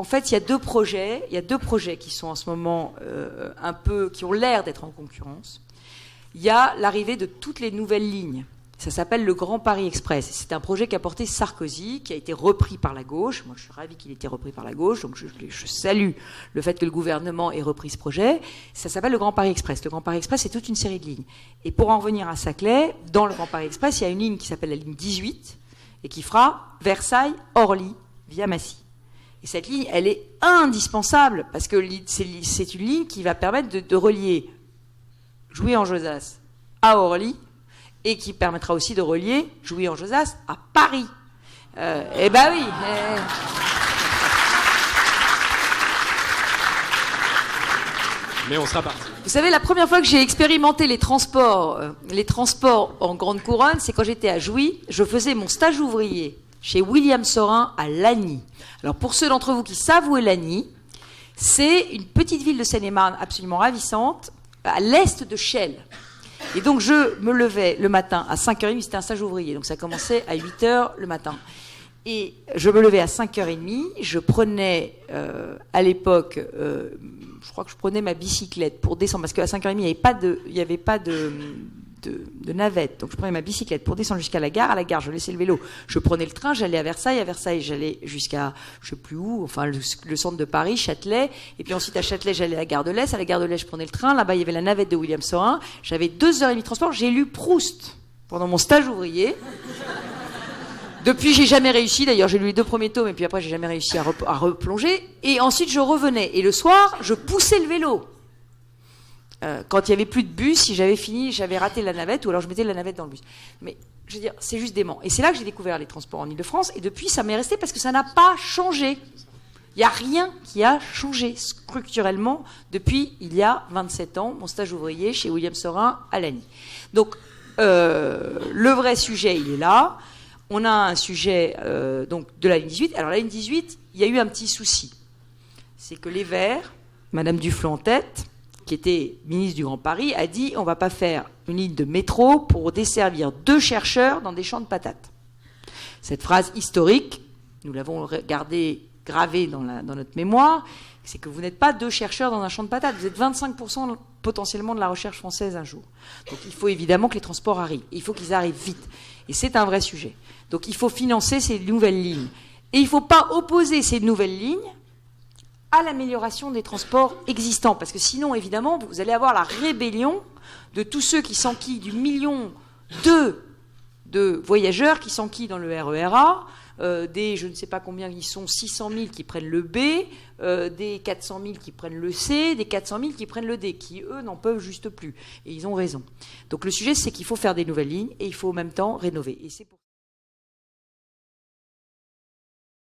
en fait, il y a deux projets qui sont en ce moment qui ont l'air d'être en concurrence. Il y a l'arrivée de toutes les nouvelles lignes. Ça s'appelle le Grand Paris Express. C'est un projet qu'a porté Sarkozy, qui a été repris par la gauche. Moi, je suis ravie qu'il ait été repris par la gauche, donc je salue le fait que le gouvernement ait repris ce projet. Ça s'appelle le Grand Paris Express. Le Grand Paris Express, c'est toute une série de lignes. Et pour en revenir à Saclay, dans le Grand Paris Express, il y a une ligne qui s'appelle la ligne 18 et qui fera Versailles-Orly via Massy. Et cette ligne, elle est indispensable parce que c'est une ligne qui va permettre de relier Jouy-en-Josas à Orly, et qui permettra aussi de relier Jouy-en-Josas à Paris. Eh ben oui. Mais on sera parti. Vous savez, la première fois que j'ai expérimenté les transports en grande couronne, c'est quand j'étais à Jouy. Je faisais mon stage ouvrier chez William Sorin à Lagny. Alors pour ceux d'entre vous qui savent où est Lagny, c'est une petite ville de Seine-et-Marne absolument ravissante, à l'est de Chelles. Et donc, je me levais le matin à 5h30, c'était un stage ouvrier, donc ça commençait à 8h le matin. Et je me levais à 5h30, je prenais, à l'époque, je crois que je prenais ma bicyclette pour descendre, parce qu'à 5h30, il n'y avait pas de navette. Donc, je prenais ma bicyclette pour descendre jusqu'à la gare. À la gare, je laissais le vélo. Je prenais le train, j'allais à Versailles. À Versailles, j'allais jusqu'à, je sais plus où, enfin, le centre de Paris, Châtelet. Et puis ensuite, à Châtelet, j'allais à la gare de l'Est. À la gare de l'Est, je prenais le train. Là-bas, il y avait la navette de William Sorin. J'avais 2h30 de transport. J'ai lu Proust pendant mon stage ouvrier. Depuis, j'ai jamais réussi. D'ailleurs, j'ai lu les 2 premiers tomes, et puis après, j'ai jamais réussi à replonger. Et ensuite, je revenais. Et le soir, je poussais le vélo. Quand il y avait plus de bus, si j'avais fini, j'avais raté la navette, ou alors je mettais la navette dans le bus. Mais je veux dire, c'est juste dément. Et c'est là que j'ai découvert les transports en Ile-de-France, et depuis, ça m'est resté parce que ça n'a pas changé. Il n'y a rien qui a changé structurellement depuis il y a 27 ans, mon stage ouvrier chez William Sorin à Lagny. Donc, le vrai sujet, il est là. On a un sujet donc de la ligne 18. Alors, la ligne 18, il y a eu un petit souci. C'est que les Verts, Madame Duflot en tête, qui était ministre du Grand Paris, a dit on ne va pas faire une ligne de métro pour desservir 2 chercheurs dans des champs de patates. Cette phrase historique, nous l'avons gravée dans notre mémoire, c'est que vous n'êtes pas 2 chercheurs dans un champ de patates, vous êtes 25% potentiellement de la recherche française un jour. Donc il faut évidemment que les transports arrivent, il faut qu'ils arrivent vite. Et c'est un vrai sujet. Donc il faut financer ces nouvelles lignes. Et il ne faut pas opposer ces nouvelles lignes à l'amélioration des transports existants. Parce que sinon, évidemment, vous allez avoir la rébellion de tous ceux qui s'enquillent du 1,2 million de voyageurs qui s'enquillent dans le RER A, des je ne sais pas combien ils sont, 600 000 qui prennent le B, des 400 000 qui prennent le C, des 400 000 qui prennent le D, qui, eux, n'en peuvent juste plus. Et ils ont raison. Donc le sujet, c'est qu'il faut faire des nouvelles lignes et il faut en même temps rénover. Et c'est pour